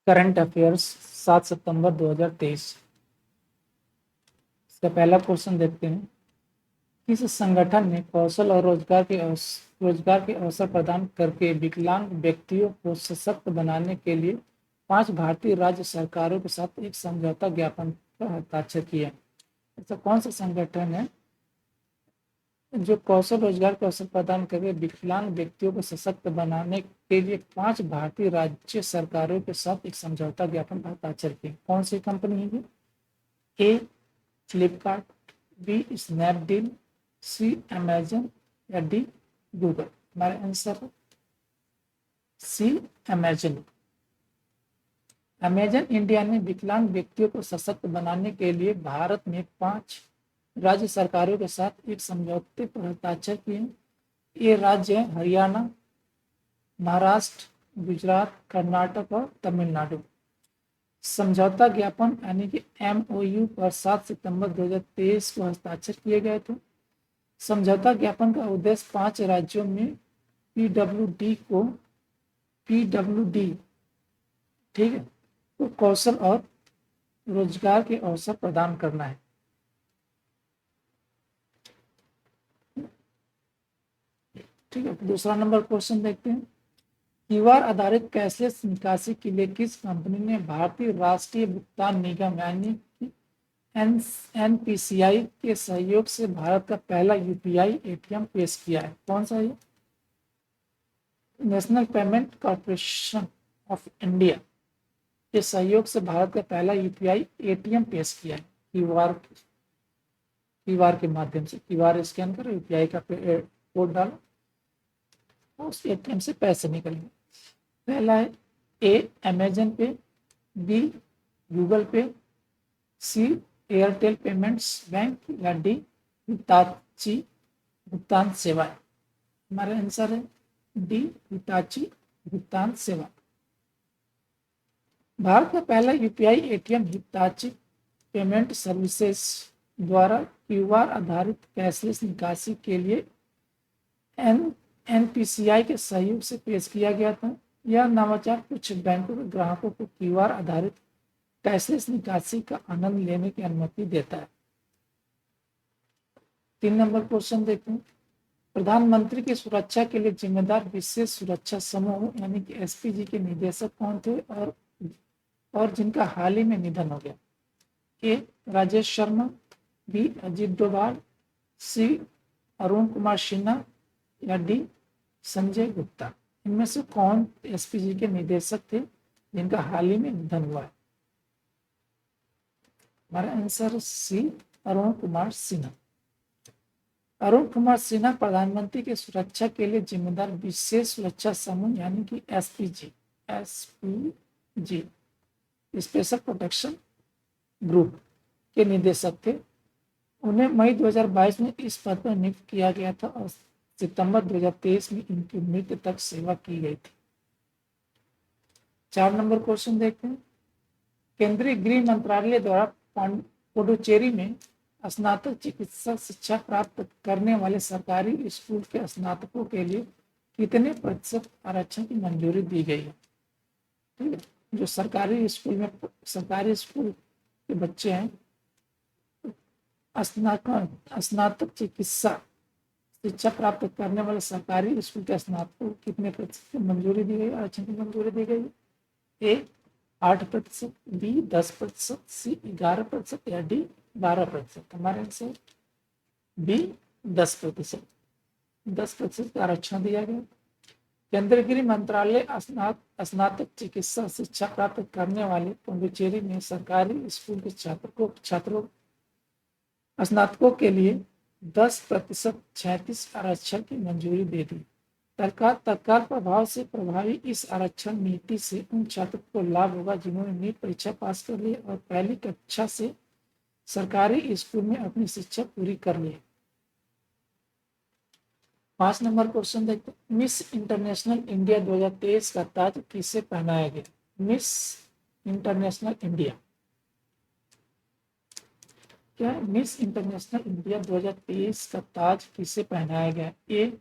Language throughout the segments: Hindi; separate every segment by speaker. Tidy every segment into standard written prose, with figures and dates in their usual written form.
Speaker 1: करंट अफेयर्स 7 सितंबर 2023। इसका पहला क्वेश्चन देखते हैं। किस संगठन ने कौशल और रोजगार के अवसर प्रदान करके विकलांग व्यक्तियों को सशक्त बनाने के लिए 5 भारतीय राज्य सरकारों के साथ एक समझौता ज्ञापन पर हस्ताक्षर किया? ऐसा कौन सा संगठन है जो कौशल रोजगार के अवसर प्रदान करके विकलांग व्यक्तियों को सशक्त बनाने के लिए 5 भारतीय राज्य सरकारों के साथ एक समझौता ज्ञापन पर हस्ताक्षर किया? कौन सी कंपनी है? ए फ्लिपकार्ट, बी स्नैपडील, सी अमेजन या डी गूगल? हमारा आंसर है सी अमेजन। अमेजन इंडिया ने विकलांग व्यक्तियों को सशक्त बनाने के लिए भारत में 5 राज्य सरकारों के साथ एक समझौते पर हस्ताक्षर किए। ये राज्य है हरियाणा, महाराष्ट्र, गुजरात, कर्नाटक और तमिलनाडु। समझौता ज्ञापन यानी कि MOU पर 7 सितंबर 2023 को हस्ताक्षर किए गए थे। समझौता ज्ञापन का उद्देश्य 5 राज्यों में PWD ठीक है तो कौशल और रोजगार के अवसर प्रदान करना है। ठीक है, दूसरा नंबर क्वेश्चन देखते हैं। क्यूआर आधारित कैशलेस निकासी के लिए किस कंपनी ने भारतीय राष्ट्रीय भुगतान निगम यानी कि NPCI के सहयोग से भारत का पहला UPI ATM पेश किया है? कौन सा है? National payment corporation of India के सहयोग से भारत का पहला UPI ATM पेश किया है। क्यूआर के माध्यम से क्यूआर स्कैन करो, UPI का कोड डालो, उस ATM से पैसे निकलेंगे। पहला है ए अमेजन पे, बी गूगल पे, सी एयरटेल पेमेंट्स बैंक या डी हिताची भुगतान सेवाएं? हमारा आंसर है डी हिताची भुगतान सेवा। भारत का पहला UPI ATM Hitachi payment services द्वारा क्यूआर आधारित कैशलेस निकासी के लिए NPCI के सहयोग से पेश किया गया था। यह नवाचार कुछ बैंकों के ग्राहकों को क्यूआर आधारित कैशलेस निकासी का आनंद लेने की अनुमति देता है। 3 नंबर क्वेश्चन देखते हैं। प्रधानमंत्री की सुरक्षा के लिए जिम्मेदार विशेष सुरक्षा समूह यानी कि SPG के निदेशक कौन थे और जिनका हाल ही में निधन हो गया? ए राजेश शर्मा, बी अजीत डोभाल, सी अरुण कुमार सिन्हा या डी संजय गुप्ता? इनमें से कौन SPG के निदेशक थे जिनका हाल ही में निधन हुआ है? हमारा आंसर सी अरुण कुमार सिन्हा। अरुण कुमार सिन्हा प्रधानमंत्री की सुरक्षा के लिए जिम्मेदार विशेष सुरक्षा समूह यानी कि SPG स्पेशल प्रोटेक्शन ग्रुप के निदेशक थे। उन्हें मई 2022 में इस पद पर नियुक्त किया गया था और सितंबर 2023 में इनकी मृत्यु तक सेवा की गई थी। 4 नंबर क्वेश्चन देखते हैं। केंद्रीय गृह मंत्रालय द्वारा पुडुचेरी में स्नातक चिकित्सा शिक्षा प्राप्त करने वाले सरकारी स्कूल के स्नातकों के लिए कितने प्रतिशत आरक्षण की मंजूरी दी गई है? ठीक है, जो सरकारी स्कूल के बच्चे हैं, स्नातक चिकित्सा शिक्षा प्राप्त करने वाले सरकारी स्कूल के स्नातकों को कितने प्रतिशत की मंजूरी दी गई, आरक्षण की मंजूरी दी गई? ए 8%, बी 10%, सी 11% या डी 12%? हमारे आंसर बी 10%। 10% का आरक्षण दिया गया। केंद्रीय गृह मंत्रालय स्नातक चिकित्सा शिक्षा प्राप्त करने वाले पुडुचेरी में सरकारी स्कूल के छात्रों स्नातकों के लिए 10% 36 आरक्षण की मंजूरी दे दी। तत्काल प्रभाव से प्रभावी इस आरक्षण नीति से उन छात्रों को लाभ होगा जिन्होंने नीट परीक्षा पास कर ली और पहली कक्षा से सरकारी स्कूल में अपनी शिक्षा पूरी कर ली। 5 नंबर क्वेश्चन देखते हैं। मिस इंटरनेशनल इंडिया 2023 का ताज किसे पहनाया गया? मिस इंटरनेशनल इंडिया क्या है? मिस इंटरनेशनल इंडिया 2023 का ताज किसे पहनाया गया? ए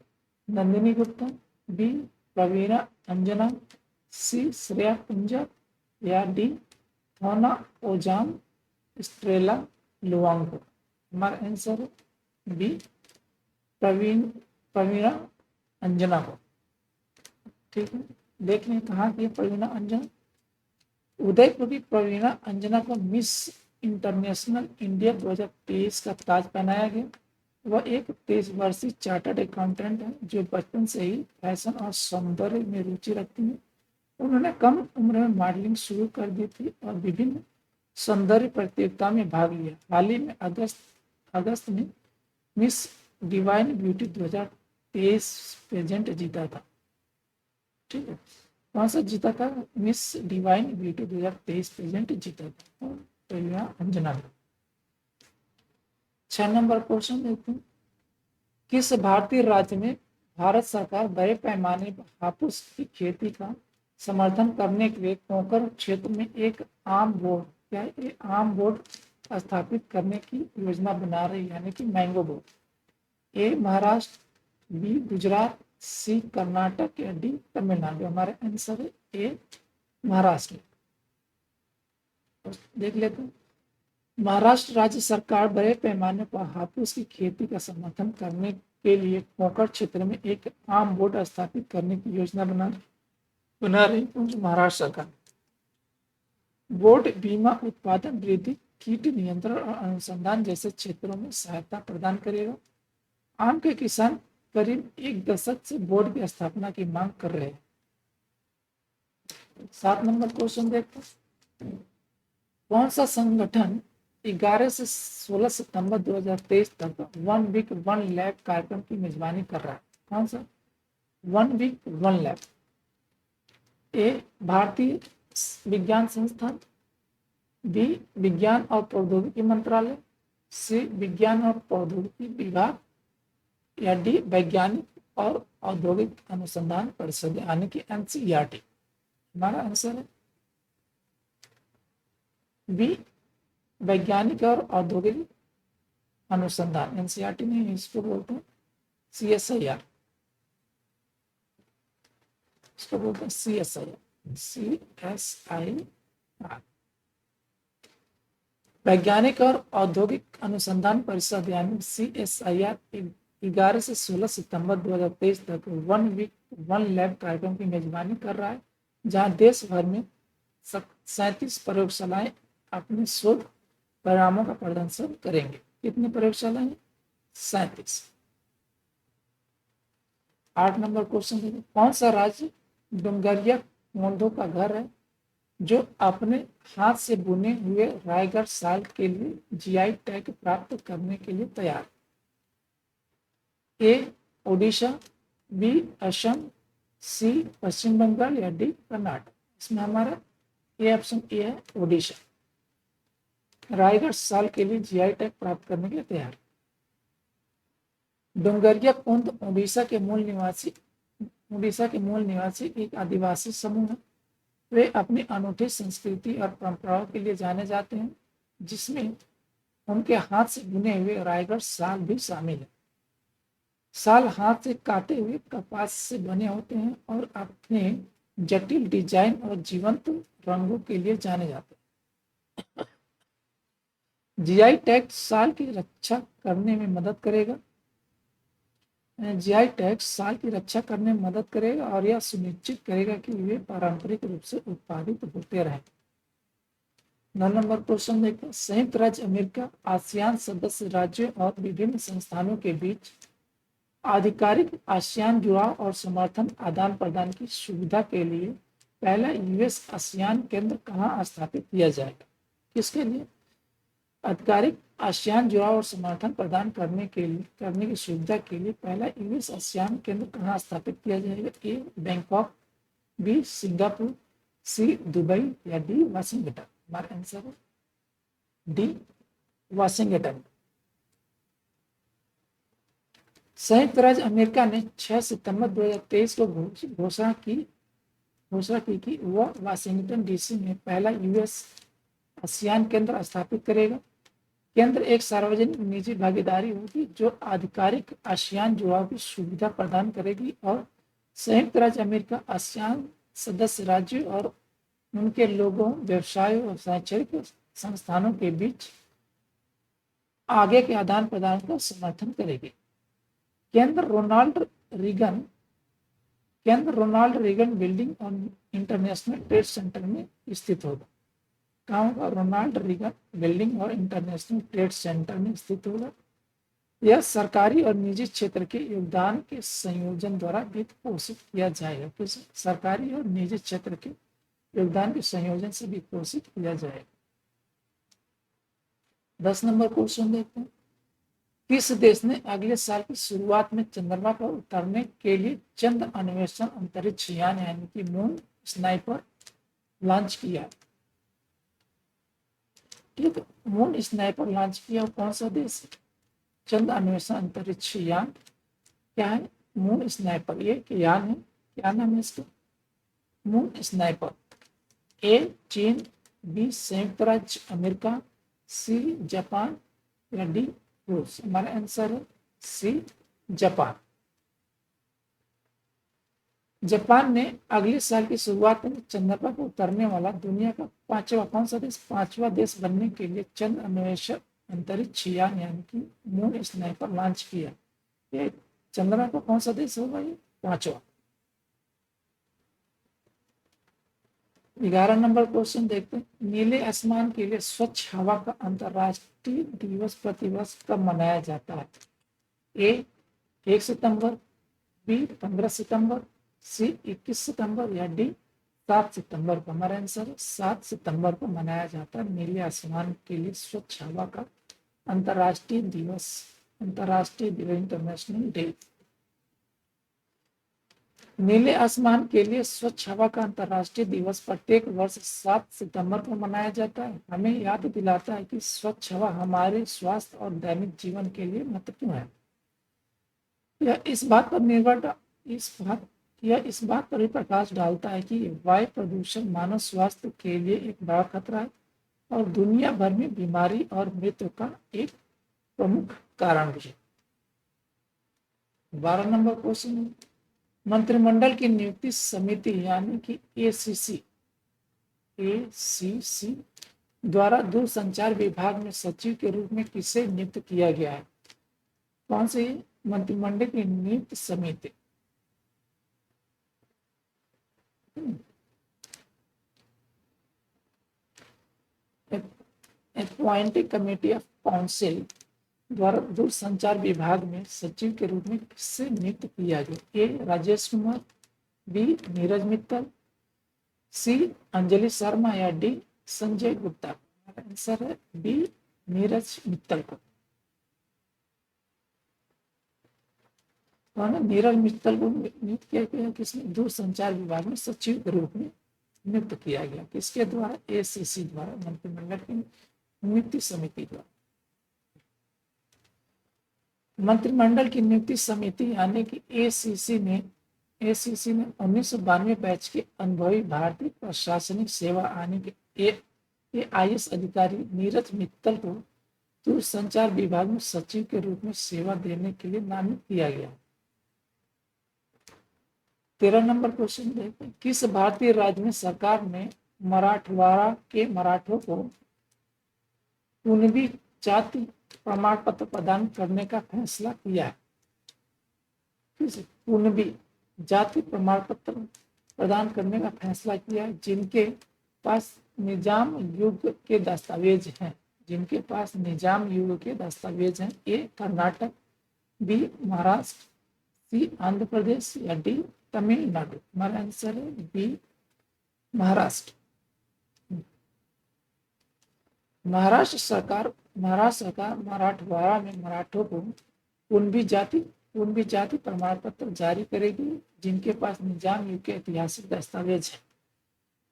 Speaker 1: नंदिनी गुप्ता, बी प्रवीणा अंजना, सी श्रेया पुंजा या डी होना ओजाम स्ट्रेला लुआंगो। हमारा आंसर है बी प्रवीणा अंजना को। ठीक है, देख लें कहाँ की प्रवीणा अंजना। उदयपुर की प्रवीणा अंजना को मिस इंटरनेशनल इंडिया 2023 का ताज पहनाया गया। वह एक 23 वर्षीय चार्टर्ड अकाउंटेंट है जो बचपन से ही फैशन और सौंदर्य में रुचि रखती है। उन्होंने कम उम्र में मॉडलिंग शुरू कर दी थी और विभिन्न सौंदर्य प्रतियोगिता में भाग लिया। हाल ही में अगस्त में मिस डिवाइन ब्यूटी 2023 पेजेंट जीता था। ठीक है, कौन सा जीता था? मिस डिवाइन ब्यूटी 2023 पेजेंट जीता था प्रवीणा अंजना ने। 6 नंबर क्वेश्चन देखते हैं। किस भारतीय राज्य में भारत सरकार बड़े पैमाने पर हापुस की खेती का समर्थन करने के लिए कोंकण क्षेत्र में एक आम बोर्ड स्थापित करने की योजना बना रही है, यानी कि मैंगो बोर्ड। ए महाराष्ट्र, बी गुजरात, सी कर्नाटक या डी तमिलनाडु। हमारे आंसर है ए महाराष्ट्र। देख लेते हैं। महाराष्ट्र राज्य सरकार बड़े पैमाने पर हापुस की खेती का समर्थन करने के लिए कोंकण क्षेत्र में एक आम बोर्ड स्थापित करने की योजना बना रही महाराष्ट्र सरकार। बोर्ड बीमा, उत्पादन वृद्धि, कीट नियंत्रण और अनुसंधान जैसे क्षेत्रों में सहायता प्रदान करेगा। आम के किसान करीब 1 दशक से बोर्ड की स्थापना की मांग कर रहे हैं। 7 नंबर क्वेश्चन देखते हैं। कौन सा संगठन 11 से 16 सितंबर 2023 तक 1 वीक 1 लैब कार्यक्रम की मेजबानी कर रहा है? कौन सा 1 वीक 1 लैब? ए भारतीय विज्ञान संस्थान, बी विज्ञान और प्रौद्योगिकी मंत्रालय, सी विज्ञान और प्रौद्योगिकी विभाग या डी वैज्ञानिक और औद्योगिक अनुसंधान परिषद यानी कि एनसीईआरटी। हमारा आंसर है बी वैज्ञानिक और औद्योगिक अनुसंधान। एनसीईआरटी नहीं, इसको बोलते हैं सीएसआईआर। इसको बोलते हैं सीएसआईआर। वैज्ञानिक और औद्योगिक अनुसंधान परिषद यानी सीएसआईआर 11 से 16 सितंबर 2023 तक 1 वीक 1 लैब कार्यक्रम की मेजबानी कर रहा है, जहां देश भर में 37 प्रयोगशालाएं अपने शोध परिणामों का प्रदर्शन करेंगे। कितनी प्रयोगशालाएं? 37। 8 नंबर क्वेश्चन देखिए। कौन सा राज्य डुंगरिया मोंडो का घर है जो अपने हाथ से बुने हुए रायगढ़ शाल के लिए जीआई टैग प्राप्त करने के लिए तैयार? ए ओडिशा, बी असम, सी पश्चिम बंगाल या डी कर्नाटक। इसमें हमारा ए ऑप्शन ए है ओडिशा। रायगढ़ शाल के लिए जीआई टैग प्राप्त करने के लिए तैयार। डोंगरिया कुंद उड़ीसा के मूल निवासी एक आदिवासी समूह है। वे अपनी अनूठी संस्कृति और परंपराओं के लिए जाने जाते हैं, जिसमें उनके हाथ से बुने हुए रायगढ़ शाल भी शामिल है। शाल हाथ से काटे हुए कपास से बने होते हैं और अपने जटिल डिजाइन और जीवंत रंगों के लिए जाने जाते हैं। जीआई टैग शाल की रक्षा करने में मदद करेगा। जीआई टैग शाल की रक्षा करने में मदद करेगा और यह सुनिश्चित करेगा कि वे पारंपरिक रूप से उत्पादित होते रहें। 9 नंबर क्वेश्चन देखते हैं। संयुक्त राज्य अमेरिका आसियान सदस्य राज्यों और विभिन्न संस्थानों के बीच आधिकारिक आसियान जुड़ाव और समर्थन आदान प्रदान की सुविधा के लिए पहला यूएस आसियान केंद्र कहाँ स्थापित किया जाएगा? किसके लिए? आधिकारिक आसियान जुड़ाव और समर्थन प्रदान करने की सुविधा के लिए पहला यूएस आसियान केंद्र कहाँ स्थापित किया जाएगा? ए बैंकॉक, बी सिंगापुर, सी दुबई या डी वाशिंगटन। हमारा आंसर है डी वाशिंगटन। संयुक्त राज्य अमेरिका ने 6 सितंबर 2023 को घोषणा की कि वह वाशिंगटन डीसी में पहला यूएस आसियान केंद्र स्थापित करेगा। केंद्र एक सार्वजनिक निजी भागीदारी होगी जो आधिकारिक आसियान जुड़ाव की सुविधा प्रदान करेगी और संयुक्त राज्य अमेरिका आसियान सदस्य राज्यों और उनके लोगों, व्यवसायों और शैक्षणिक संस्थानों के बीच आगे के आदान प्रदान का समर्थन करेगी। केंद्र रोनाल्ड रीगन बिल्डिंग और इंटरनेशनल ट्रेड सेंटर में स्थित होगा। कहाँ होगा? रोनाल्ड रीगन बिल्डिंग और इंटरनेशनल ट्रेड सेंटर में स्थित होगा। यह सरकारी और निजी क्षेत्र के योगदान के संयोजन द्वारा वित्त पोषित किया जाएगा। किस? सरकारी और निजी क्षेत्र के योगदान के संयोजन से वित्त पोषित किया जाएगा। 10 नंबर क्वेश्चन देखते हैं। किस देश ने अगले साल की शुरुआत में चंद्रमा पर उतरने के लिए चंद्र अन्वेषण अंतरिक्ष यान यानी कि मून स्नाइपर लॉन्च किया? ठीक, मून स्नाइपर लॉन्च किया कौन सा देश? चंद्र अन्वेषण अंतरिक्ष यान क्या है? Moon sniper. ये यान है, क्या नाम है इसका? Moon sniper. ए चीन, बी संयुक्त राज्य अमेरिका, सी जापान या डी रूस? हमारा आंसर है सी जापान। जापान ने अगले साल की शुरुआत में चंद्रमा पर उतरने वाला दुनिया का पांचवा देश बनने के लिए चंद्र अन्वेषण अंतरिक्ष यान यानी कि मून स्नाइपर लॉन्च किया। ये चंद्रमा का कौन सा देश होगा? ये 5वां। 11 नंबर क्वेश्चन देखते हैं। नीले आसमान के लिए स्वच्छ हवा का अंतर्राष्ट्रीय दिवस प्रतिवर्ष कब मनाया जाता है? ए 1 सितंबर, बी 15 सितंबर, सी 21 सितंबर या डी 7 सितंबर को? हमारा आंसर है 7 सितंबर को मनाया जाता है नीले आसमान के लिए स्वच्छ हवा का अंतर्राष्ट्रीय दिवस, इंटरनेशनल डे। नीले आसमान के लिए स्वच्छ हवा का अंतर्राष्ट्रीय दिवस प्रत्येक वर्ष 7 सितंबर को मनाया जाता है। हमें याद दिलाता है कि स्वच्छ हवा हमारे स्वास्थ्य और दैनिक जीवन के लिए महत्वपूर्ण है। यह इस बात पर भी प्रकाश डालता है कि वायु प्रदूषण मानव स्वास्थ्य के लिए एक बड़ा खतरा है और दुनिया भर में बीमारी और मृत्यु का एक प्रमुख कारण भी है। 12 नंबर क्वेश्चन। मंत्रिमंडल की नियुक्ति समिति यानी कि एसीसी द्वारा दूरसंचार विभाग में सचिव के रूप में किसे नियुक्त किया गया है? कौन से मंत्रिमंडल की नियुक्त समिति? अपॉइंटिंग कमेटी ऑफ काउंसिल द्वारा दूरसंचार विभाग में सचिव के रूप में किससे नियुक्त किया गया? ए राजेश कुमार, बी नीरज मित्तल, सी अंजलि शर्मा या डी संजय गुप्ता? आंसर है बी नीरज मित्तल को। नीरज मित्तल को नियुक्त किया गया किसने? दूरसंचार विभाग में सचिव के रूप में नियुक्त किया गया। किसके द्वारा? एसीसी द्वारा, मंत्रिमंडल की नियुक्ति समिति द्वारा। मंत्रिमंडल की नियुक्ति समिति यानी कि एसीसी ने 1992 बैच के अनुभवी भारतीय प्रशासनिक सेवा यानी कि AIS अधिकारी नीरज मित्तल को दूरसंचार विभाग में सचिव के रूप में सेवा देने के लिए नामित किया गया। 13 नंबर क्वेश्चन देखते हैं। किस भारतीय राज्य में सरकार ने मराठवाड़ा के मराठों को कुणबी जाति प्रमाण पत्र प्रदान करने का फैसला किया है? कुणबी जाति प्रमाण पत्र प्रदान करने का फैसला किया है जिनके पास निजाम युग के दस्तावेज हैं। ए कर्नाटक, बी महाराष्ट्र, सी आंध्र प्रदेश या डी तमिलनाडु? हमारा आंसर है बी महाराष्ट्र। महाराष्ट्र सरकार मराठवाड़ा में मराठों को कुणबी जाति प्रमाण पत्र जारी करेगी जिनके पास निजाम युग के ऐतिहासिक दस्तावेज है।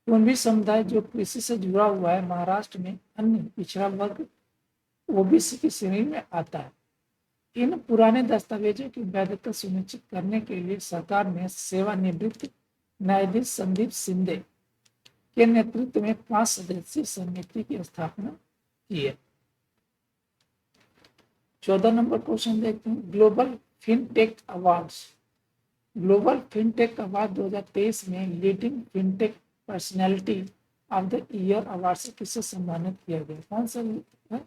Speaker 1: कुणबी समुदाय जो कृषि से जुड़ा हुआ है, महाराष्ट्र में अन्य पिछड़ा वर्ग ओबीसी की श्रेणी में आता है। इन पुराने दस्तावेजों की वैधता सुनिश्चित करने के लिए सरकार ने सेवानिवृत्त न्यायाधीश संदीप शिंदे के नेतृत्व में 5 सदस्यीय समिति की स्थापना की है। 14 नंबर क्वेश्चन देखते हैं। ग्लोबल फिनटेक अवार्ड 2023 में leading fintech personality of the year award से किससे सम्मानित किया गया? कौन सा है?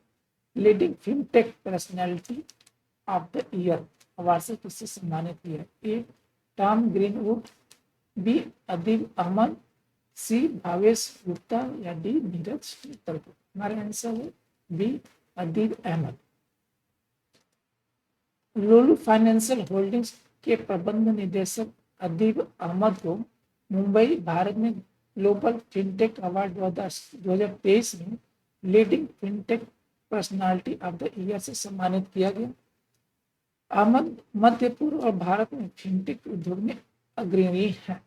Speaker 1: Leading fintech personality of the year award से किससे सम्मानित किया? ए टॉम ग्रीनवुड, बी अदीब अहमद, सी भावेश गुप्ता या डी नीरज उत्तरपुर? हमारा आंसर है बी अदीब अहमद। लुलु फाइनेंशियल होल्डिंग्स के प्रबंध निदेशक अदीब अहमद को मुंबई, भारत में ग्लोबल फिनटेक अवार्ड 2023 में leading fintech personality of the year से सम्मानित किया गया। अहमद मध्य पूर्व और भारत में फिनटेक उद्योग में अग्रणी है।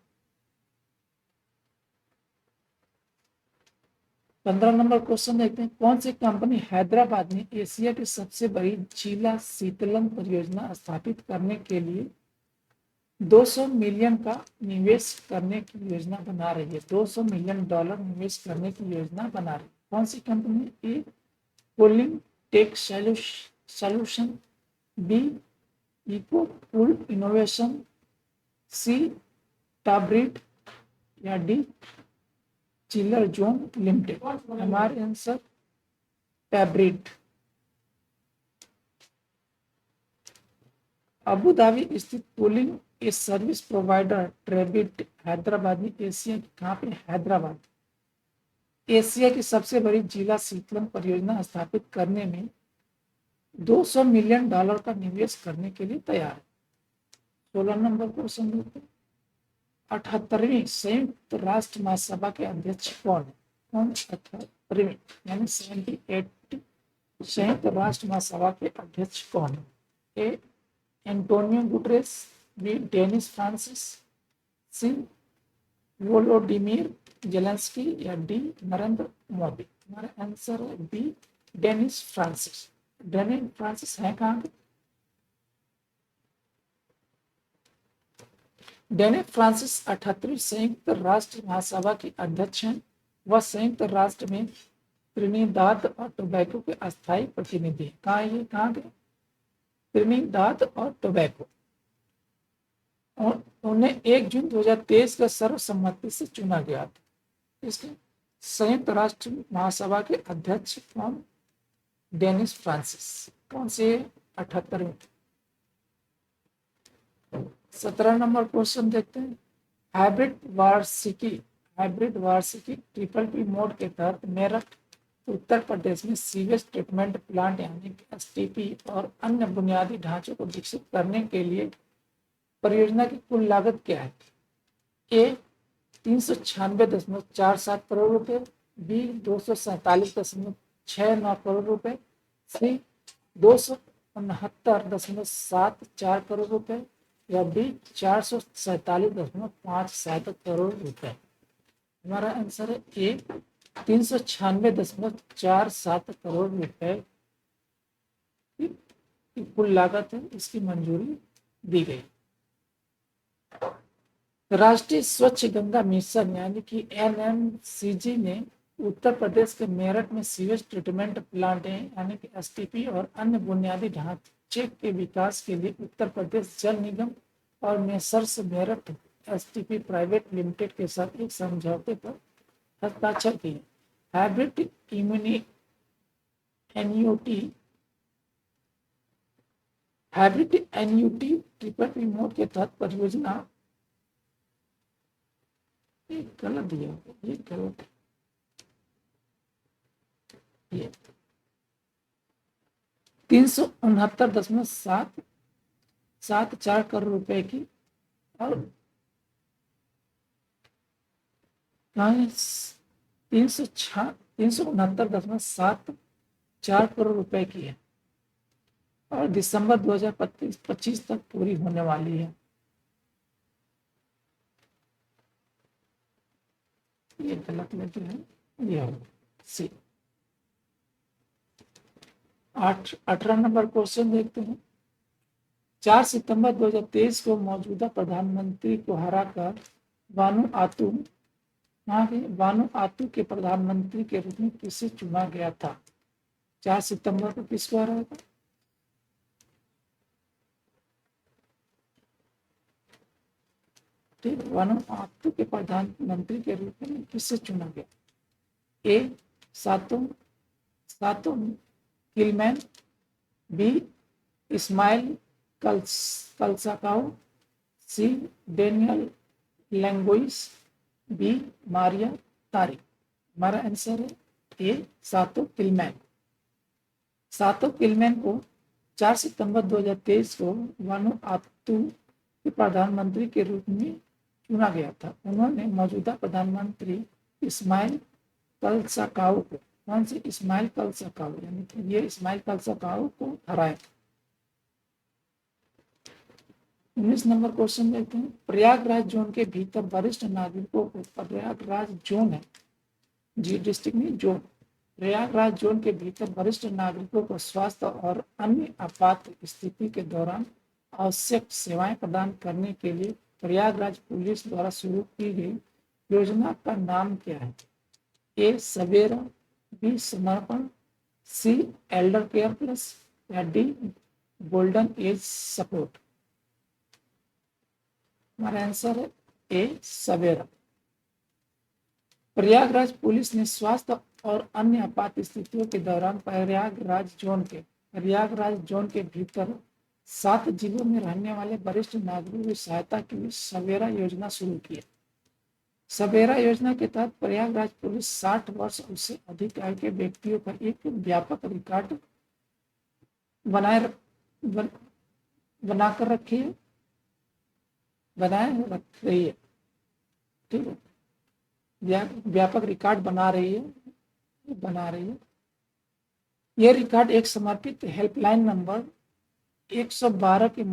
Speaker 1: 15 नंबर क्वेश्चन देखते हैं। कौन सी कंपनी हैदराबाद में एशिया की सबसे बड़ी जिला शीतलन परियोजना स्थापित करने के लिए 200 मिलियन का निवेश करने की योजना बना रही है? $200 मिलियन निवेश करने की योजना बना रही है। कौन सी company? A cooling tech solution, B eco pool innovation, C Tabreed या डी चिलर जोन लिमिटेड? हमारे आंसर टैब्रिड। अबू धाबी स्थित cooling a service provider Tabreed Hyderabad में एशिया की कहाँ पे? हैदराबाद एशिया की सबसे बड़ी जिला शीतलन परियोजना स्थापित करने में $200 मिलियन का निवेश करने के लिए तैयार है। 16 नंबर क्वेश्चन देखते हैं। 78वीं संयुक्त राष्ट्र महासभा के अध्यक्ष कौन है? कौन? 78वीं यानी 78 संयुक्त राष्ट्र महासभा के अध्यक्ष कौन है? A Antonio Guterres, B Dennis Francis, C Volodymyr Zelensky या डी नरेंद्र मोदी? हमारा आंसर है B Dennis Francis. Dennis Francis है कहाँ के? डेनिस फ्रांसिस 78वीं संयुक्त राष्ट्र महासभा के अध्यक्ष हैं। वह संयुक्त राष्ट्र में त्रिनिदाद और टोबैको के अस्थायी प्रतिनिधि है। कहाँ ये? कहाँ के? त्रिनिदाद और टोबैको। और उन्हें 1 जून 2023 का सर्वसम्मति से चुना गया था। इसके संयुक्त राष्ट्र महासभा के अध्यक्ष कौन? Dennis Francis. कौन से? 78वें। 17 नंबर क्वेश्चन देखते हैं। हाइब्रिड वार्षिकी ट्रिपल पी मोड के तहत मेरठ उत्तर प्रदेश में सीवेज ट्रीटमेंट प्लांट यानी एसटीपी और अन्य बुनियादी ढांचों को विकसित करने के लिए परियोजना की कुल लागत क्या है? ए 396.47 करोड़ रुपए, बी 247.69 करोड़ रुपए, सी 269.74 करोड़ रुपए या डी 447.57 करोड़ रुपए? हमारा आंसर है ए 396.47 करोड़ रुपए की कुल लागत है, इसकी मंजूरी दी गई। राष्ट्रीय स्वच्छ गंगा मिशन यानी कि NMCG ने उत्तर प्रदेश के मेरठ में सीवेज ट्रीटमेंट प्लांट यानी कि एसटीपी और अन्य बुनियादी ढांचे के विकास के लिए उत्तर प्रदेश जल निगम और messrs Meerut STP private limited के साथ एक समझौते पर हस्ताक्षर किए। Hybrid annuity triple P mode के तहत परियोजना गलत दिया, ये गलत है। ये 369.74 करोड़ रुपए की और 369.74 करोड़ रुपए की है और दिसंबर 2025 तक पूरी होने वाली है। ये गलत लेते हैं, ये होगा सी। 18 नंबर क्वेश्चन देखते हैं। 4 सितंबर 2023 को मौजूदा प्रधानमंत्री को हराकर वानुआतू के प्रधानमंत्री के रूप में किसे चुना गया था? 4 सितंबर को किसको हराया था? ठीक, वानुआतू के प्रधानमंत्री के रूप में किसे चुना गया? ए सातो किलमैन, बी इस्माइल कलसाकाओ, सी डेनियल लैंगोइस, बी मारिया तारिक। हमारा आंसर है ए सातो किलमैन। सातो किलमैन को 4 सितंबर 2023 को वानुआतु के प्रधानमंत्री के रूप में चुना गया था। उन्होंने मौजूदा प्रधानमंत्री इस्माइल कलसाकाओ को, कौन से इस्माइल कलसाकाओ, यानी कि ये इस्माइल कलसाकाओ को हराया। 19 नंबर क्वेश्चन देखते हैं। प्रयागराज जोन के भीतर वरिष्ठ नागरिकों को, प्रयागराज जोन है, जी डिस्ट्रिक्ट में जोन, प्रयागराज जोन के भीतर वरिष्ठ नागरिकों को स्वास्थ्य और अन्य आपात स्थिति के दौरान आवश्यक सेवाएं प्रदान करने के लिए प्रयागराज पुलिस द्वारा शुरू की गई योजना का नाम क्या है? ए सवेरा, बी समर्पण, सी एल्डर केयर प्लस, या डी गोल्डन एज सपोर्ट। हमारा आंसर है ए सवेरा। प्रयागराज पुलिस ने स्वास्थ्य और अन्य आपात स्थितियों के दौरान प्रयागराज जोन के भीतर 7 जिलों में रहने वाले वरिष्ठ नागरिकों की सहायता के लिए सवेरा योजना शुरू की है। सवेरा योजना के तहत प्रयागराज पुलिस 60 वर्ष उससे अधिक आयु के व्यक्तियों का एक व्यापक रिकॉर्ड बनाकर रखी है, बनाए रख रही है, ठीक है, व्यापक रिकॉर्ड बना रही है। यह रिकॉर्ड एक समर्पित हेल्पलाइन नंबर 112 के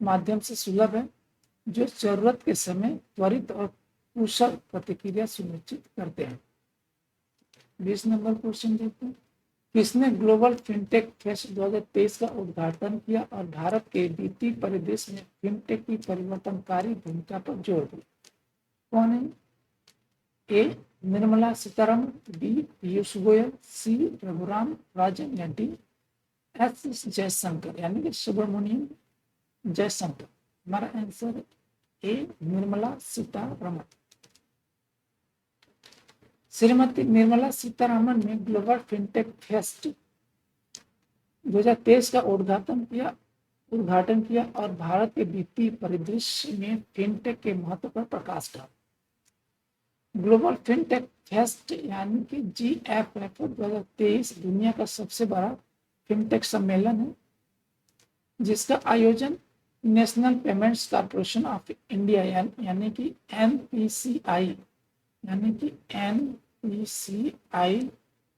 Speaker 1: माध्यम से सुलभ है, जो जरूरत के समय त्वरित और कुशल प्रतिक्रिया सुनिश्चित करते हैं। 20 नंबर क्वेश्चन देखते हैं। किसने ग्लोबल फिनटेक फेस्ट 2023 का उद्घाटन किया और भारत के वित्तीय परिदृश्य में फिनटेक की परिवर्तनकारी भूमिका पर जोर दिया? कौन है? ए निर्मला सीतारमण, बी पीयूष गोयल, सी रघुराम राजन, या डी एस जयशंकर, यानी कि सुब्रमण्यम जयशंकर। हमारा आंसर ए निर्मला सीतारमण। श्रीमती निर्मला सीतारमण ने ग्लोबल फिनटेक फेस्ट 2023 का उद्घाटन किया और भारत के वित्तीय परिदृश्य में फिनटेक के महत्व पर प्रकाश डाला। ग्लोबल फिनटेक फेस्ट यानी कि GFF 2023 दुनिया का सबसे बड़ा फिनटेक सम्मेलन है, जिसका आयोजन national payments corporation of India यानी कि NPCI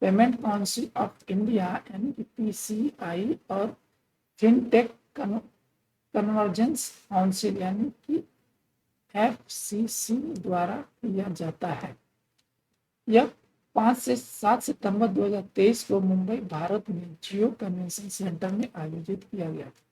Speaker 1: payment council of India यानी कि PCI और फिनटेक कन्वर्जेंस काउंसिल यानी कि FCC द्वारा किया जाता है। यह 5 से 7 सितंबर 2023 को मुंबई, भारत में जियो कन्वेंशन सेंटर में आयोजित किया गया था।